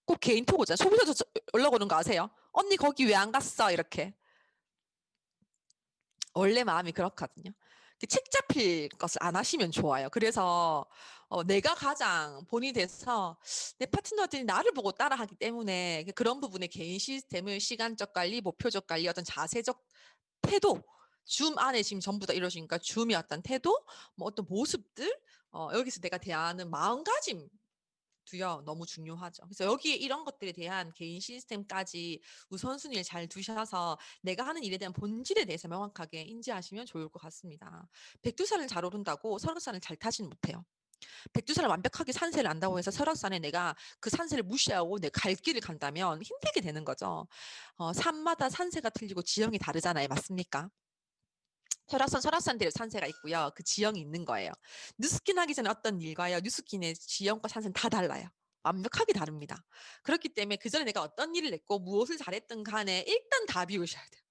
Speaker 1: 꼭 개인톡 오잖아요. 소비자 연락 오는 거 아세요? "언니 거기 왜 안 갔어?" 이렇게. 원래 마음이 그렇거든요. 책 잡힐 것을 안 하시면 좋아요. 그래서 내가 가장 본이 돼서 내 파트너들이 나를 보고 따라하기 때문에 그런 부분의 개인 시스템을 시간적 관리, 목표적 관리, 어떤 자세적 태도, 줌 안에 지금 전부 다 이루어지니까 줌의 어떤 태도, 뭐 어떤 모습들, 여기서 내가 대하는 마음가짐 도요. 너무 중요하죠. 그래서 여기에 이런 것들에 대한 개인 시스템까지 우선순위를 잘 두셔서 내가 하는 일에 대한 본질에 대해서 명확하게 인지하시면 좋을 것 같습니다. 백두산을 잘 오른다고 설악산을 잘 타지는 못해요. 백두산을 완벽하게 산세를 안다고 해서 설악산에 내가 그 산세를 무시하고 내 갈 길을 간다면 힘들게 되는 거죠. 산마다 산세가 틀리고 지형이 다르잖아요. 맞습니까? 설악산대로 산세가 있고요. 그 지형이 있는 거예요. 뉴스킨 하기 전에 어떤 일과요. 뉴스킨의 지형과 산세는 다 달라요. 완벽하게 다릅니다. 그렇기 때문에 그전에 내가 어떤 일을 했고 무엇을 잘했든 간에 일단 다 비우셔야 돼요.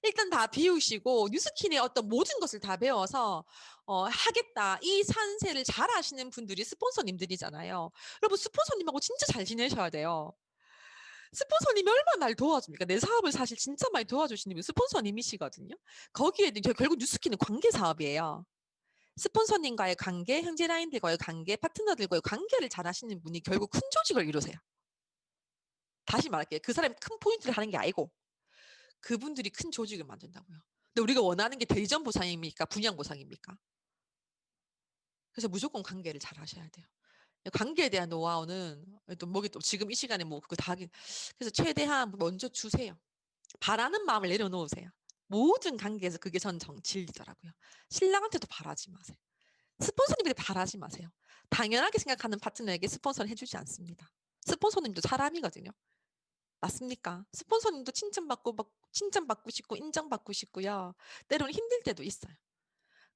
Speaker 1: 일단 다 비우시고 뉴스킨의 어떤 모든 것을 다 배워서 하겠다. 이 산세를 잘 아시는 분들이 스폰서님들이잖아요. 여러분 스폰서님하고 진짜 잘 지내셔야 돼요. 스폰서님이 얼마나 날 도와줍니까? 내 사업을 사실 진짜 많이 도와주시는 분이 스폰서님이시거든요. 거기에 결국 뉴스킨은 관계 사업이에요. 스폰서님과의 관계, 형제라인들과의 관계, 파트너들과의 관계를 잘 하시는 분이 결국 큰 조직을 이루세요. 다시 말할게요. 그 사람이 큰 포인트를 하는 게 아니고 그분들이 큰 조직을 만든다고요. 근데 우리가 원하는 게 대리점 보상입니까? 분양 보상입니까? 그래서 무조건 관계를 잘 하셔야 돼요. 관계에 대한 노하우는 또 뭐기 또 지금 이 시간에 뭐 그거 다 그래서 최대한 먼저 주세요. 바라는 마음을 내려놓으세요. 모든 관계에서 그게 전 진리더라고요. 신랑한테도 바라지 마세요. 스폰서님한테 바라지 마세요. 당연하게 생각하는 파트너에게 스폰서는 해주지 않습니다. 스폰서님도 사람이거든요. 맞습니까? 스폰서님도 칭찬받고 싶고 인정받고 싶고요. 때로는 힘들 때도 있어요.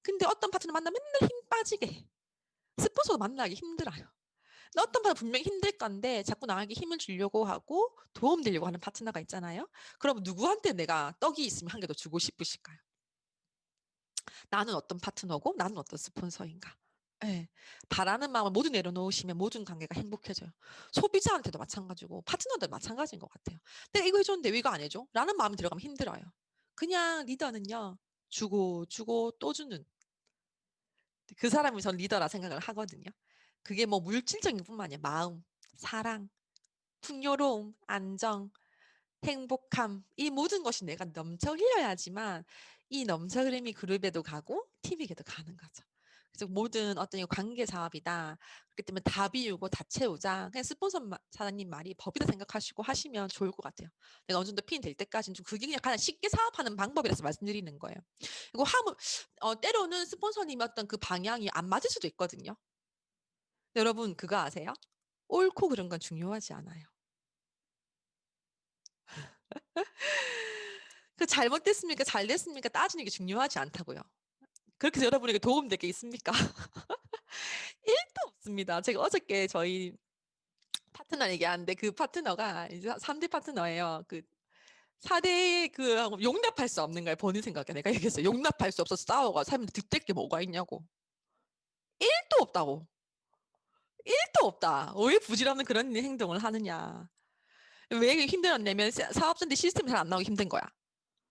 Speaker 1: 근데 어떤 파트너 만나면 맨날 힘 빠지게 해. 스폰서도 만나기 힘들어요. 근데 어떤 파트너 분명히 힘들 건데 자꾸 나에게 힘을 주려고 하고 도움되려고 하는 파트너가 있잖아요. 그럼 누구한테 내가 떡이 있으면 한 개 더 주고 싶으실까요? 나는 어떤 파트너고 나는 어떤 스폰서인가? 예. 바라는 마음을 모두 내려놓으시면 모든 관계가 행복해져요. 소비자한테도 마찬가지고 파트너도 마찬가지인 것 같아요. 내가 이거 해줬는데 왜 이거 안 해줘? 라는 마음이 들어가면 힘들어요. 그냥 리더는요. 주고 주고 또 주는 그 사람이 전 리더라 생각을 하거든요. 그게 뭐 물질적인 뿐만 아니라 마음, 사랑, 풍요로움, 안정, 행복함 이 모든 것이 내가 넘쳐 흘려야지만 이 넘쳐 흐름이 그룹에도 가고 팀에게도 가는 거죠. 그래서 모든 어떤 이 관계 사업이다. 그렇기 때문에 다 비우고 다 채우자. 그냥 스폰서 사장님 말이 법이다 생각하시고 하시면 좋을 것 같아요. 내가 어느 정도 핀 될 때까지는 좀 그게 그냥 가장 쉽게 사업하는 방법이라서 말씀드리는 거예요. 이거 하면 때로는 스폰서님이 어떤 그 방향이 안 맞을 수도 있거든요. 여러분 그거 아세요? 옳고 그른 건 중요하지 않아요. 그 잘못됐습니까? 잘 됐습니까? 따지는 게 중요하지 않다고요. 그렇게 해서 여러분에게 도움될 게 있습니까? 1도 없습니다. 제가 어저께 저희 파트너 얘기하는데 그 파트너가 이제 3대 파트너예요. 그 4대 그 용납할 수 없는 거예요. 본인 생각에 내가 얘기했어요. 용납할 수 없어서 싸워가 살면 득될 게 뭐가 있냐고. 1도 없다고. 1도 없다. 왜 부질없는 그런 행동을 하느냐. 왜 힘들었냐면 사업자인데 시스템이 잘 안 나오기 힘든 거야.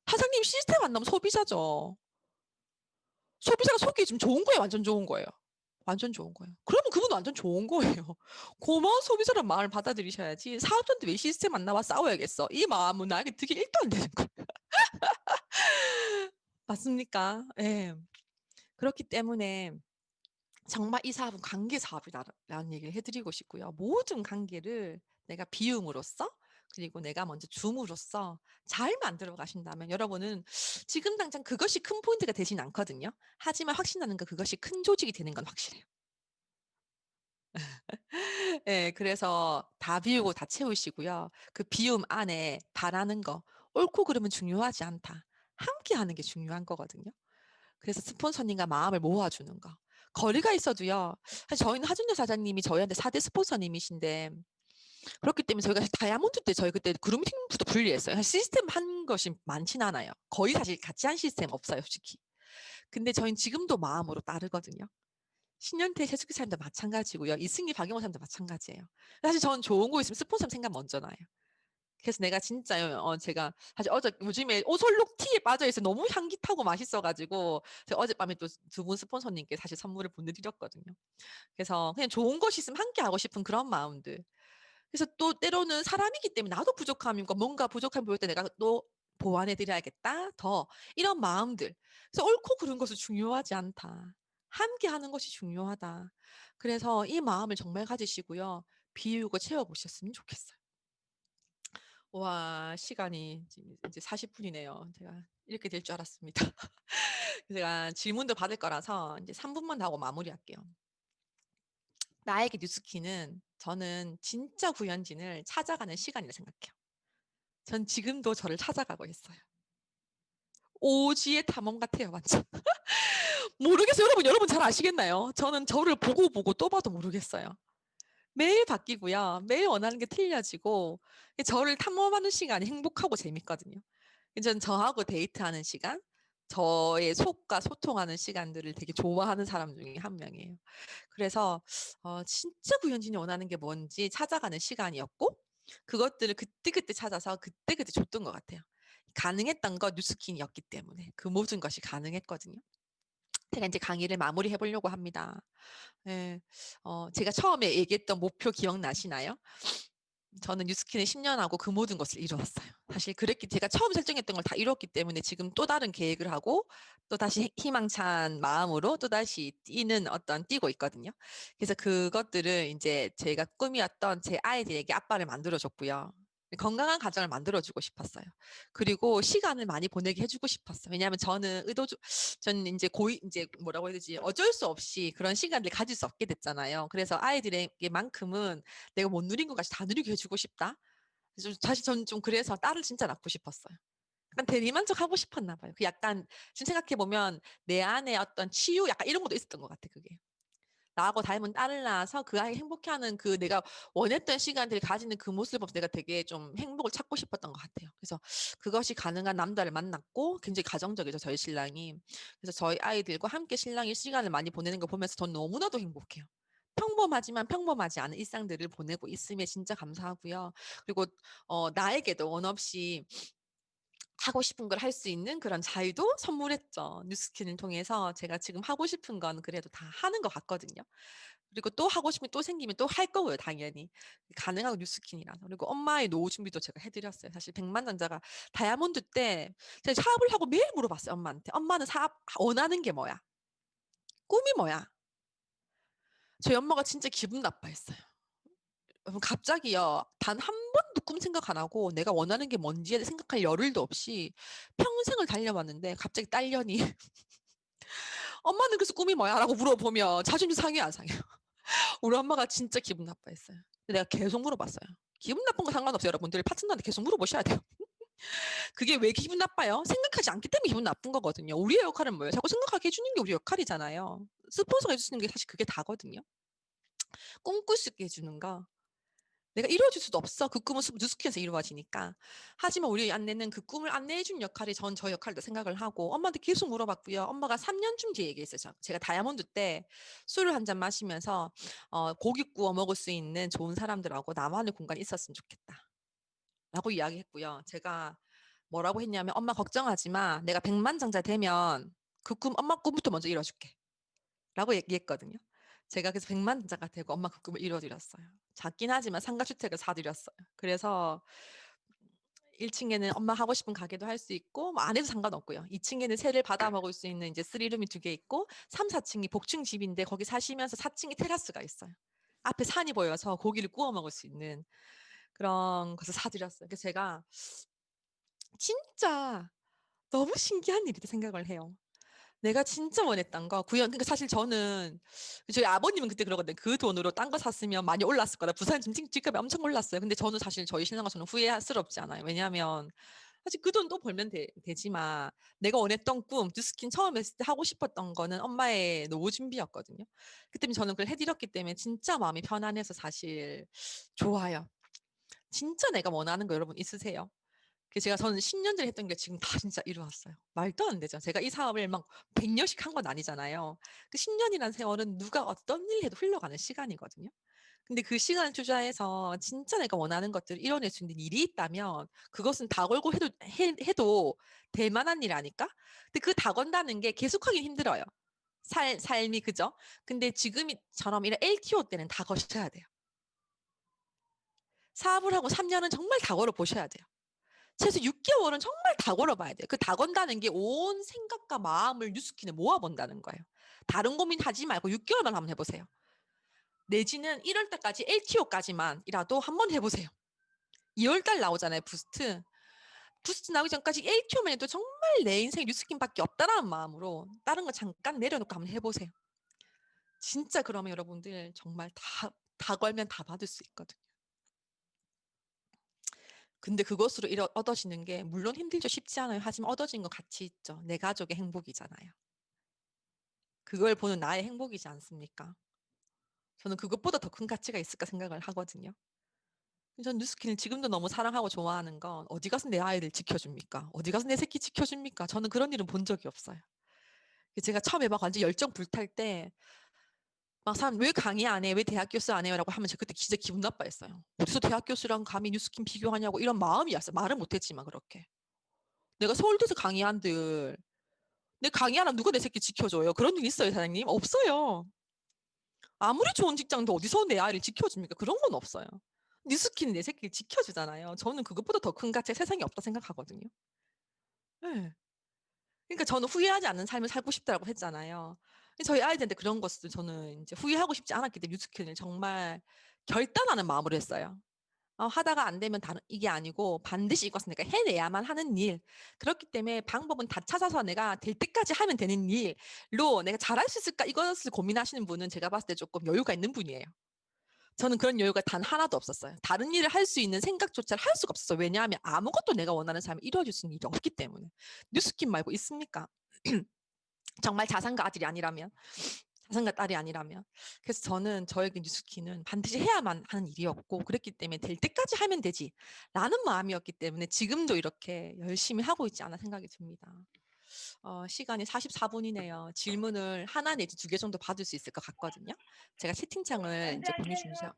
Speaker 1: 사장님 시스템 안 나오면 소비자죠. 소비자가 속이 지금 좋은 거예요? 완전 좋은 거예요? 완전 좋은 거예요. 그러면 그분 완전 좋은 거예요. 고마운 소비자란 마음을 받아들이셔야지 사업자인데 왜 시스템 안 나와 싸워야겠어. 이 마음은 나에게 되게 1도 안 되는 거예요. 맞습니까? 예. 그렇기 때문에 정말 이 사업은 관계 사업이라는 얘기를 해드리고 싶고요. 모든 관계를 내가 비움으로써 그리고 내가 먼저 줌으로써 잘 만들어 가신다면 여러분은 지금 당장 그것이 큰 포인트가 되진 않거든요. 하지만 확신하는 건 그것이 큰 조직이 되는 건 확실해요. 예, 그래서 다 비우고 다 채우시고요. 그 비움 안에 바라는 거, 옳고 그름은 중요하지 않다. 함께 하는 게 중요한 거거든요. 그래서 스폰서님과 마음을 모아주는 거. 거리가 있어도요. 사실 저희는 하준여 사장님이 저희한테 4대 스폰서님이신데 그렇기 때문에 저희가 다이아몬드 때 저희 그때 그룹팅부터 분리했어요. 시스템 한 것이 많진 않아요. 거의 사실 같이 한 시스템 없어요, 솔직히. 근데 저희는 지금도 마음으로 따르거든요. 신현태 최숙기 사람도 마찬가지고요. 이승기 박영호 사람도 마찬가지예요. 사실 저는 좋은 거 있으면 스폰서 생각 먼저 나요. 그래서 내가 진짜 제가 사실 어제 요즘에 오설록 티에 빠져 있어 너무 향긋하고 맛있어가지고 제가 어젯밤에 또 두 분 스폰서님께 사실 선물을 보내드렸거든요. 그래서 그냥 좋은 것이 있으면 함께 하고 싶은 그런 마음들. 그래서 또 때로는 사람이기 때문에 나도 부족함이고 뭔가 부족함 보일 때 내가 또 보완해드려야겠다. 더 이런 마음들. 그래서 옳고 그른 것은 중요하지 않다. 함께 하는 것이 중요하다. 그래서 이 마음을 정말 가지시고요. 비우고 채워보셨으면 좋겠어요. 와, 시간이 지금 이제 40분이네요. 제가 이렇게 될 줄 알았습니다. 제가 질문도 받을 거라서 이제 3분만 더 하고 마무리할게요. 나에게 뉴스키는 저는 진짜 구현진을 찾아가는 시간이라 생각해요. 전 지금도 저를 찾아가고 있어요. 오지의 탐험 같아요, 완전. 모르겠어요. 여러분 잘 아시겠나요? 저는 저를 보고 또 봐도 모르겠어요. 매일 바뀌고요. 매일 원하는 게 틀려지고 저를 탐험하는 시간이 행복하고 재밌거든요. 저는 저하고 데이트하는 시간, 저의 속과 소통하는 시간들을 되게 좋아하는 사람 중에 한 명이에요. 그래서 진짜 구현진이 원하는 게 뭔지 찾아가는 시간이었고 그것들을 그때그때 찾아서 그때그때 줬던 것 같아요. 가능했던 거 뉴스킨이었기 때문에 그 모든 것이 가능했거든요. 제가 이제 강의를 마무리해 보려고 합니다. 예. 제가 처음에 얘기했던 목표 기억나시나요? 저는 뉴스킨을 10년 하고 그 모든 것을 이루었어요. 사실 제가 처음 설정했던 걸 다 이뤘기 때문에 지금 또 다른 계획을 하고 또 다시 희망찬 마음으로 또 다시 뛰고 있거든요. 그래서 그것들을 이제 제가 꿈이었던 제 아이들에게 아빠를 만들어줬고요. 건강한 가정을 만들어주고 싶었어요. 그리고 시간을 많이 보내게 해주고 싶었어요. 왜냐하면 저는 저는 이제 이제 뭐라고 해야 되지? 어쩔 수 없이 그런 시간을 가질 수 없게 됐잖아요. 그래서 아이들에게만큼은 내가 못 누린 것 같이 다 누리게 해주고 싶다. 사실 저는 좀 그래서 딸을 진짜 낳고 싶었어요. 약간 대리만족하고 싶었나 봐요. 그 약간 지금 생각해 보면 내 안에 어떤 치유 약간 이런 것도 있었던 것 같아 그게. 나하고 닮은 딸을 낳아서 그 아이가 행복해하는 그 내가 원했던 시간들을 가지는 그 모습을 보면서 내가 되게 좀 행복을 찾고 싶었던 것 같아요. 그래서 그것이 가능한 남자를 만났고 굉장히 가정적이죠 저희 신랑이. 그래서 저희 아이들과 함께 신랑이 시간을 많이 보내는 걸 보면서 전 너무나도 행복해요. 평범하지만 평범하지 않은 일상들을 보내고 있음에 진짜 감사하고요. 그리고 나에게도 원 없이 하고 싶은 걸 할 수 있는 그런 자유도 선물했죠. 뉴스킨을 통해서 제가 지금 하고 싶은 건 그래도 다 하는 것 같거든요. 그리고 또 하고 싶으면 또 생기면 또 할 거고요, 당연히. 가능하고 뉴스킨이라서. 그리고 엄마의 노후 준비도 제가 해 드렸어요. 사실 백만장자가 다이아몬드 때 제가 사업을 하고 매일 물어봤어요, 엄마한테. "엄마는 사업 원하는 게 뭐야? 꿈이 뭐야?" 저희 엄마가 진짜 기분 나빠했어요. 갑자기요. 단 한 번도 꿈 생각 안 하고 내가 원하는 게 뭔지에 생각할 여를도 없이 평생을 달려왔는데 갑자기 딸년이 "엄마는 그래서 꿈이 뭐야?"라고 물어보면 자존심 상해요, 안 상해요? 우리 엄마가 진짜 기분 나빠했어요. 근데 내가 계속 물어봤어요. 기분 나쁜 거 상관없어요, 여러분들. 파트너한테 계속 물어보셔야 돼요. 그게 왜 기분 나빠요? 생각하지 않기 때문에 기분 나쁜 거거든요. 우리의 역할은 뭐예요? 자꾸 생각하게 해 주는 게 우리 역할이잖아요. 스폰서가 해 주시는 게 사실 그게 다거든요. 꿈꿀 수 있게 해 주는 거. 내가 이루어질 수도 없어. 그 꿈은 뉴스킨에서 이루어지니까. 하지만 우리 안내는 그 꿈을 안내해 준 역할이 전 저 역할이다 생각을 하고 엄마한테 계속 물어봤고요. 엄마가 3 년쯤 뒤에 얘기했어요. 제가 다이아몬드 때 술을 한 잔 마시면서 고기 구워 먹을 수 있는 좋은 사람들하고 나만의 공간이 있었으면 좋겠다. 라고 이야기했고요. 제가 뭐라고 했냐면 "엄마 걱정하지 마. 내가 백만장자 되면 그 꿈 엄마 꿈부터 먼저 이뤄 줄게." 라고 얘기했거든요. 제가 그래서 백만장자가 되고 엄마 그 꿈을 이뤄 드렸어요. 작긴 하지만 상가 주택을 사 드렸어요. 그래서 1 층에는 엄마 하고 싶은 가게도 할 수 있고 뭐 안 해도 상관없고요. 2 층에는 새를 받아 먹을 수 있는 이제 3 룸이 2개 있고 3-4 층이 복층 집인데 거기 사시면서 4 층에 테라스가 있어요. 앞에 산이 보여서 고기를 구워 먹을 수 있는 그런 것을 사 드렸어요. 그래서 제가 진짜 너무 신기한 일이다 생각을 해요. 내가 진짜 원했던 거 구현 그러니까 사실 저는 저희 아버님은 그때 그러거든요. "그 돈으로 딴 거 샀으면 많이 올랐을 거다. 부산 지금 집값이 엄청 올랐어요." 근데 저는 사실 저희 신랑과 저는 후회스럽지 않아요. 왜냐하면 사실 그 돈 또 벌면 되지만 내가 원했던 꿈 뉴스킨 처음 했을 때 하고 싶었던 거는 엄마의 노후 준비였거든요. 그 때문에 저는 그걸 해 드렸기 때문에 진짜 마음이 편안해서 사실 좋아요. 진짜 내가 원하는 거 여러분 있으세요? 제가 저는 10년 전에 했던 게 지금 다 진짜 이루었어요. 말도 안 되죠. 제가 이 사업을 막 100 년씩 한 건 아니잖아요. 그 10 년이라는 세월은 누가 어떤 일 해도 흘러가는 시간이거든요. 근데 그 시간을 투자해서 진짜 내가 원하는 것들을 이뤄낼 수 있는 일이 있다면 그것은 다 걸고 해도 될 만한 일 아닐까? 근데 그 다 건다는 게 계속하긴 힘들어요. 삶이 그죠? 근데 지금처럼 이런 LTO 때는 다 거셔야 돼요. 사업을 하고 3 년은 정말 다 걸어 보셔야 돼요. 최소 6 개월은 정말 다 걸어 봐야 돼요. 그 다 건다는 게 온 생각과 마음을 뉴스킨에 모아 본다는 거예요. 다른 고민하지 말고 6 개월만 한번 해 보세요. 내지는 1월 달까지 LTO까지만이라도 한번 해 보세요. 2월 달 나오잖아요, 부스트. 부스트 나오기 전까지 LTO만 해도 정말 내 인생에 뉴스킨밖에 없다라는 마음으로 다른 거 잠깐 내려놓고 한번 해 보세요. 진짜 그러면 여러분들 정말 다 걸면 다 받을 수 있거든요. 근데 그것으로 얻어지는 게 물론 힘들죠. 쉽지 않아요. 하지만 얻어진 건 가치 있죠. 내 가족의 행복이잖아요. 그걸 보는 나의 행복이지 않습니까? 저는 그것보다 더 큰 가치가 있을까 생각을 하거든요. 전 뉴스킨을 지금도 너무 사랑하고 좋아하는 건 어디 가서 내 아이를 지켜줍니까? 어디 가서 내 새끼 지켜줍니까? 저는 그런 일은 본 적이 없어요. 제가 처음에 막 완전 열정 불탈 때 막 사람 "왜 강의 안 해? 왜 대학 교수 안 해요?"라고 하면 제가 그때 진짜 기분 나빠했어요. "어디서 대학 교수랑 감히 뉴스킨 비교하냐고." 이런 마음이 왔어요. 말은 못 했지만 그렇게. 내가 서울대에서 강의한들 내 강의 안 하면 누가 내 새끼 지켜줘요? 그런 일 있어요, 사장님? 없어요. 아무리 좋은 직장도 어디서 내 아이를 지켜줍니까? 그런 건 없어요. 뉴스킨은 내 새끼를 지켜주잖아요. 저는 그것보다 더 큰 가치가 세상에 없다 생각하거든요. 예. 그러니까 저는 후회하지 않는 삶을 살고 싶다라고 했잖아요. 저희 아이들한테 그런 것을 저는 인제 후회하고 싶지 않았기 때문에 뉴스킨을 정말 결단하는 마음으로 했어요. 하다가 안 되면 다른 이게 아니고 반드시 이것은 내가 해내야만 하는 일. 그렇기 때문에 방법은 다 찾아서 내가 될 때까지 하면 되는 일로 '내가 잘할 수 있을까?' 이것을 고민하시는 분은 제가 봤을 때 쪼끔 여유가 있는 분이에요. 저는 그런 여유가 단 하나도 없었어요. 다른 일을 할 수 있는 생각조차 할 수가 없었어요. 왜냐하면 아무것도 내가 원하는 삶이 이루어질 수 있는 일이 없기 때문에. 뉴스킨 말고 있습니까? 정말 자산가 아들이 아니라면, 자산가 딸이 아니라면. 그래서 저는 저에게 뉴스킨은 반드시 해야만 하는 일이었고, 그랬기 때문에 될 때까지 하면 되지라는 마음이었기 때문에 지금도 이렇게 열심히 하고 있지 않아 생각이 듭니다. 시간이 44분이네요. 질문을 하나 내지 두 개 정도 받을 수 있을 것 같거든요. 제가 채팅창을 이제 보내주셔서